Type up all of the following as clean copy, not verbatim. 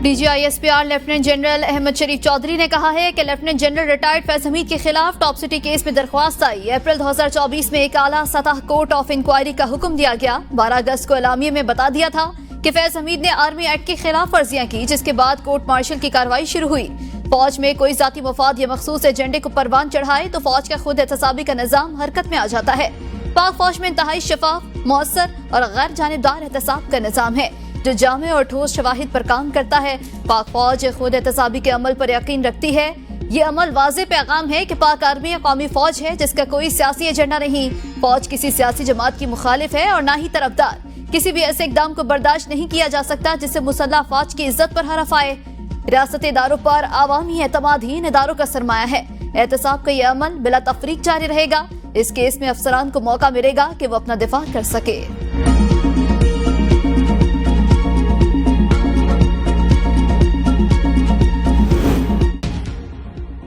DGISPR lieutenant general Ahmed Sharif Chaudhry ने कहा है कि lieutenant general retired Faiz Hamid के खिलाफ टॉप सिटी केस में दरख्वास्त आई। अप्रैल 2024 में एक आला सतह कोर्ट ऑफ इंक्वायरी का हुक्म दिया गया। 12 अगस्त को एलामिये में बता दिया था कि फैज हमीद ने आर्मी एक्ट की खिलाफ वर्जियां की, जिसके बाद कोर्ट मार्शल की कार्रवाई शुरू हुई। फौज में कोई जाती मफाद या मखसूस एजेंडे को परवान चढ़ाए तो फौज का खुद एहतसाबी का निजाम हरकत में आ जाता है। पाक फौज में इंतहाई शफाफ, मौसर और गैर जानिबदार एहतसाब का निजाम है जो जामे और ठोस शवाहिद पर काम करता है। पाक फौज खुद एहतसाबी के अमल पर यकीन रखती है। ये अमल वाज़े पैगाम है कि पाक आर्मी कौमी फौज है जिसका कोई सियासी एजेंडा नहीं। फौज किसी सियासी जमात की मुखालिफ है और ना ही तरफदार। किसी भी ऐसे इकदाम को बर्दाश्त नहीं किया जा सकता जिससे मुसल्लह फौज की इज्जत पर हरफ आए। रियासती इदारों पर आवामी एतमाद ही इन इदारों का सरमाया है। एहतसाब का यह अमल बिला तफरीक जारी रहेगा। इस केस में अफसरान को मौका मिलेगा कि वो अपना दिफा कर सके।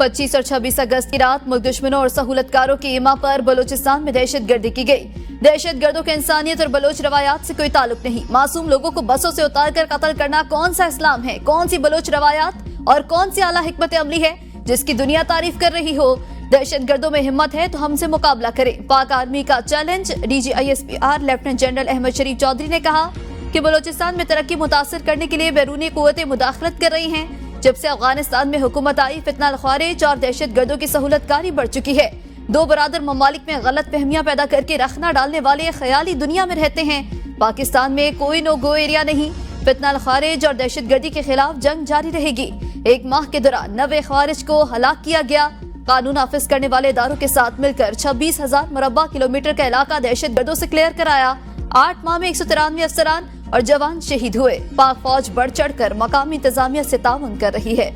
25 और 26 अगस्त की रात मुल्क दुश्मनों और सहूलतकारों की इमा पर बलूचिस्तान में दहशतगर्दी की गई। दहशतगर्दों के इंसानियत और बलोच रवायात से कोई ताल्लुक नहीं। मासूम लोगों को बसों से उतार कर कत्ल करना कौन सा इस्लाम है, कौन सी बलोच रवायात और कौन सी आला हिकमत अमली है जिसकी दुनिया तारीफ कर रही हो। दहशतगर्दों में हिम्मत है तो हमसे मुकाबला करें। पाक आर्मी का challenge. DGISPR lieutenant general Ahmed Sharif Chaudhry ने कहा कि बलोचिस्तान में तरक्की मुतासर करने के लिए बैरूनी कुव्वतें मुदाखलत कर रही हैं। जब से अफगानिस्तान में हुकूमत आई, फितना ख्वारिज और दहशतगर्दों की सहूलतकारी बढ़ चुकी है। दो बरादर ममालिक में गलत फहमियां पैदा करके रखना डालने वाले ख्याली दुनिया में रहते हैं। पाकिस्तान में कोई नो गो एरिया नहीं। फितना ख्वारिज और दहशतगर्दी के खिलाफ जंग जारी रहेगी। 1 माह के दौरान 90 ख्वारिज को हलाक किया गया। कानून नाफिज करने वाले इदारों के साथ मिलकर 26,000 मुरब्बा किलोमीटर का इलाका दहशतगर्दों से क्लियर कराया। 8 माह में 193 अफसरान और जवान शहीद हुए। पाक फौज बढ़ चढ़ कर मकामी इंतजामिया से ताउन कर रही है।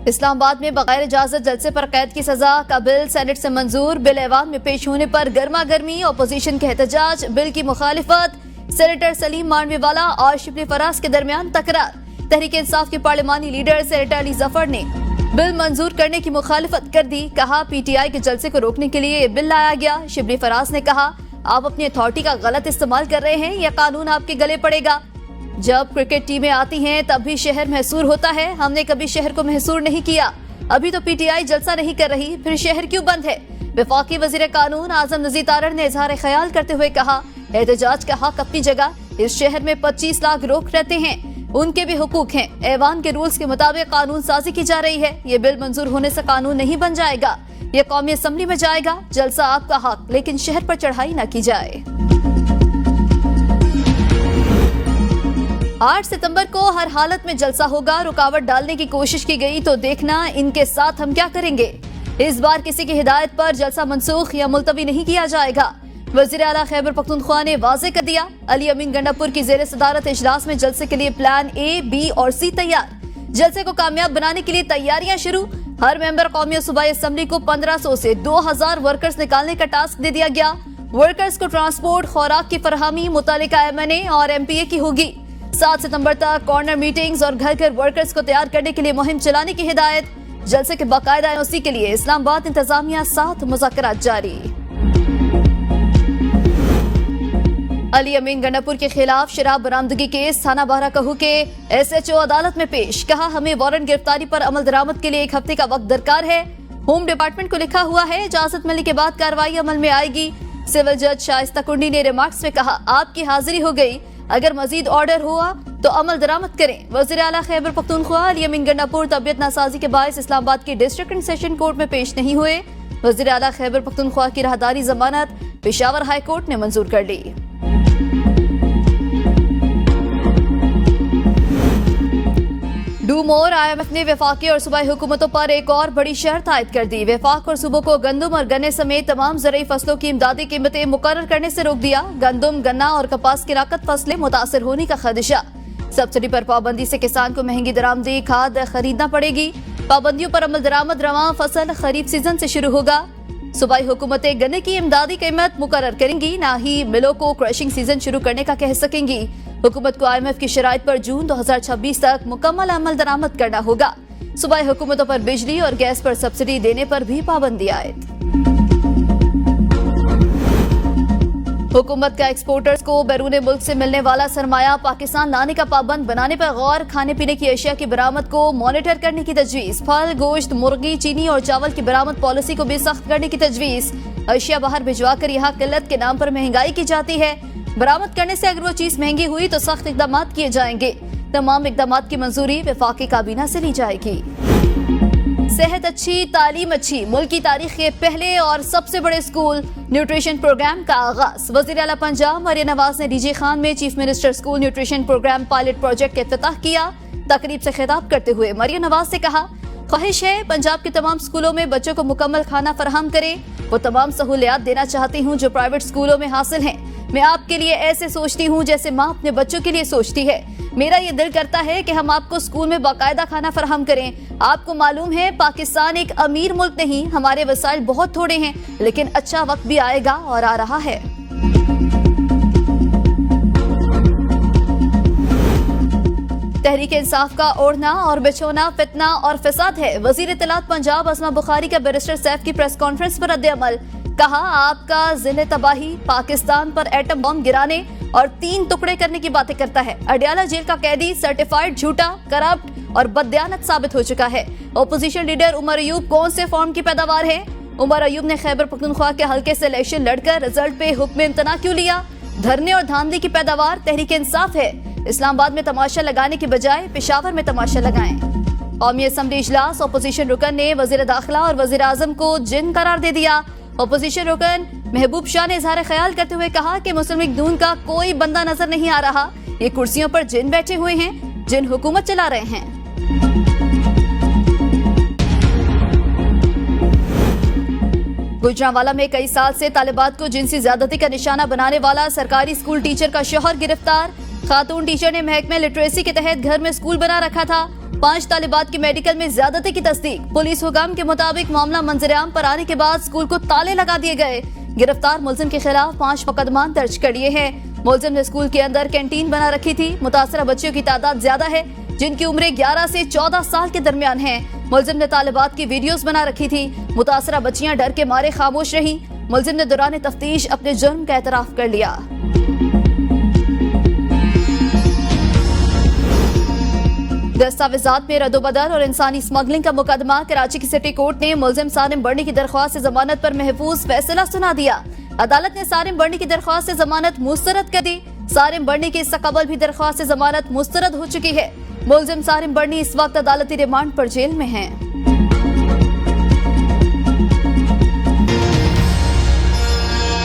इस्लामाबाद में बगैर इजाजत जलसे पर कैद की सजा का बिल सेनेट से मंजूर। बिल ऐवान में पेश होने पर गर्मा गर्मी, अपोजिशन के एहतजाज, बिल की मुखालिफत। सेनेटर सलीम मांडवीवाला और शिबली फराज के दरमियान तकरार। तहरीक इंसाफ के पार्लिमानी लीडर सेनेटर अली जफर ने बिल मंजूर करने की मुखालिफत कर दी। कहा PTI के जलसे को रोकने के लिए बिल लाया गया। शिबली फराज ने कहा आप अपनी अथॉरिटी का गलत इस्तेमाल कर रहे हैं, यह कानून आपके गले पड़ेगा। जब क्रिकेट टीमें आती हैं तब भी शहर महसूर होता है। हमने कभी शहर को महसूर नहीं किया। अभी तो PTI जलसा नहीं कर रही, फिर शहर क्यों बंद है। वफाकी वजीर कानून आजम नजीर तारड़ ने इजहार ख्याल करते हुए कहा एहतजाज का हक अपनी जगह। इस शहर में 25 लाख लोग रहते हैं, उनके भी हुकूक हैं। ऐवान के रूल्स के मुताबिक कानून साजी की जा रही है। ये बिल मंजूर होने से कानून नहीं बन जाएगा, ये कौमी असम्बली में जाएगा। जलसा आपका हक, लेकिन शहर पर चढ़ाई न की जाए। 8 सितंबर को हर हालत में जलसा होगा। रुकावट डालने की कोशिश की गई तो देखना इनके साथ हम क्या करेंगे। इस बार किसी की हिदायत पर जलसा मनसूख या मुलतवी नहीं किया जाएगा। वज़ीर आला खैबर पख्तूनख्वा ने वाज़े कर दिया। अली अमीन गंडापुर की ज़ेर सदारत इजलास में जलसे के लिए प्लान A, B और C तैयार। जलसे को कामयाब बनाने के लिए तैयारियां शुरू। हर मेंबर कौमी और सूबाई असम्बली को 1500 से 2000 वर्कर्स निकालने का टास्क दे दिया गया। वर्कर्स को ट्रांसपोर्ट, खुराक की फरहमी मुतालिका MNA और MPA की होगी। 7 सितंबर तक कॉर्नर मीटिंग्स और घर घर वर्कर्स को तैयार करने के लिए मुहिम चलाने की हिदायत। जलसे के बाकायदा NOC के लिए इस्लामाबाद इंतजामिया साथ मुज़ाकरात जारी। अली अमीन गंडापुर के खिलाफ शराब बरामदगी केस। थाना बाराकहू के SHO अदालत में पेश। कहा हमें वारंट गिरफ्तारी पर अमल दरामद के लिए 1 हफ्ते का वक्त दरकार है। होम डिपार्टमेंट को लिखा हुआ है, इजाजत मिलने के बाद कार्रवाई अमल में आएगी। सिविल जज शाइस्ता कुंडी ने रिमार्क्स में कहा आपकी हाजिरी हो गई, अगर मजीद ऑर्डर हुआ तो अमल दरामद करें। वज़ीर आला खैबर पख्तूनख्वा अली अमीन गंडापुर तबियत नासाजी के बायस इस्लामाबाद की डिस्ट्रिक्ट एंड सेशन कोर्ट में पेश नहीं हुए। वज़ीर आला खैबर पख्तूनख्वा की राहदारी जमानत पेशावर हाई कोर्ट ने मंजूर कर ली। Do more. IMF ने वफाकी और सूबाई हुकूमतों पर एक और बड़ी शर्त आयद कर दी। वफाक और सूबों को गंदम और गन्ने समेत तमाम ज़रूरी फसलों की इमदादी कीमतें मुकर्रर करने से रोक दिया। गंदम, गन्ना और कपास की लाकत फसलें मुतासर होने का खदशा। सब्सिडी पर पाबंदी से किसान को महंगी दरामदी खाद खरीदना पड़ेगी। पाबंदियों पर अमल दरामद रवां फसल खरीफ सीजन से शुरू होगा। सूबाई हुकूमतें गन्ने की इमदादी कीमत मुकर्रर करेंगी, ना ही मिलों को क्रशिंग सीजन शुरू करने का कह सकेंगी। हुकूमत को IMF की शराइत पर जून 2026 तक मुकम्मल अमल दरामद करना होगा। सूबाई हुकूमतों पर बिजली और गैस पर सब्सिडी देने पर भी पाबंदी आयद। हुकूमत का एक्सपोर्टर्स को बैरून मुल्क से मिलने वाला सरमाया पाकिस्तान लाने का पाबंद बनाने पर गौर। खाने पीने की अशिया की बरामद को मॉनिटर करने की तजवीज। फल, गोश्त, मुर्गी, चीनी और चावल की बरामद पॉलिसी को भी सख्त करने की तजवीज। अशिया बाहर भिजवाकर यहाँ किल्लत के नाम पर महंगाई की जाती है। बरामद करने से अगर वो चीज महंगी हुई तो सख्त इकदाम किए जाएंगे। तमाम इकदाम की मंजूरी वफाकी काबीना से ली जाएगी। सेहत अच्छी, तालीम अच्छी। मुल्क की तारीख के पहले और सबसे बड़े स्कूल न्यूट्रिशन प्रोग्राम का आगाज। वज़ीर आला पंजाब मरियम नवाज ने डीजे खान में chief minister school nutrition program pilot project का इफ्तिताह किया। तकरीब से खिताब करते हुए मरियम नवाज से कहा, ख्वाहिश है पंजाब के तमाम स्कूलों में बच्चों को मुकम्मल खाना फराहम करें। वो तमाम सहूलियात देना चाहती हूँ जो प्राइवेट स्कूलों में हासिल हैं। मैं आपके लिए ऐसे सोचती हूँ जैसे माँ अपने बच्चों के लिए सोचती है। मेरा ये दिल करता है कि हम आपको स्कूल में बाकायदा खाना फराहम करें। आपको मालूम है पाकिस्तान एक अमीर मुल्क नहीं, हमारे वसाइल बहुत थोड़े हैं, लेकिन अच्छा वक्त भी आएगा और आ रहा है। तहरीक इंसाफ का ओढ़ना और बिछोना फितना और फसाद है। वजीर इत्तलात पंजाब अस्मा बुखारी का बैरिस्टर सैफ की प्रेस कॉन्फ्रेंस पर रद्द-ए-अमल। कहा, आपका जिले तबाही पाकिस्तान पर एटम बम गिराने और 3 टुकड़े करने की बातें करता है। अडयाला जेल का कैदी सर्टिफाइड झूठा, करप्ट और बददियानत साबित हो चुका है। ओपोजिशन लीडर उमर अयूब कौन से फॉर्म की पैदावार है? उमर अयूब ने खैबर पख्तूनख्वा के हल्के से इलेक्शन लड़कर रिजल्ट पे हुक्म इम्तना क्यों लिया? धरने और धांधली की पैदावार तहरीक इंसाफ है। इस्लामाबाद में तमाशा लगाने की बजाय पेशावर में तमाशा लगाएं। कौमी असम्बली इजलास। ओपोजिशन रुकन ने वजीर दाखिला और वजीर आजम को जिन करार दे दिया। ओपोजिशन रुकन महबूब शाह ने इजहार ख्याल करते हुए कहा कि मुस्लिम लीग नून का कोई बंदा नजर नहीं आ रहा। ये कुर्सियों पर जिन बैठे हुए हैं, जिन हुकूमत चला रहे हैं। गुजरांवाला में कई साल से तालिबात को जिनसी ज्यादती का निशाना बनाने वाला सरकारी स्कूल टीचर का शौहर गिरफ्तार। खातून टीचर ने महकमे लिटरेसी के तहत घर में स्कूल बना रखा था। 5 तालिबात की मेडिकल में ज्यादती की तस्दीक। पुलिस हुकाम के मुताबिक मामला मंजर-ए-आम पर आने के बाद स्कूल को ताले लगा दिए गए। गिरफ्तार मुलजिम के खिलाफ 5 मुकदमा दर्ज कर लिए हैं। मुलजिम ने स्कूल के अंदर कैंटीन बना रखी थी। मुतासरा बच्चियों की तादाद ज्यादा है, जिनकी उम्रें 11 से 14 साल के दरमियान है। मुलजिम ने तालिबात की वीडियोस बना रखी थी। मुतासरा बच्चियां डर के मारे खामोश रही। मुलजिम ने दौरान तफ्तीश अपने जुर्म का एतराफ कर लिया। दस्तावेजात में रद्दोबदल और इंसानी स्मगलिंग का मुकदमा। कराची की सिटी कोर्ट ने मुलजिम सारिम बर्नी की दरख्वास्त से जमानत पर महफूज फैसला सुना दिया। अदालत ने सारिम बर्नी की दरख्वास्त से जमानत मुस्तरद कर दी। सारिम बर्नी की इससे कबल भी दरख्वास्त से जमानत मुस्तरद हो चुकी है। मुलजिम सारिम बर्नी इस वक्त अदालती रिमांड पर जेल में है।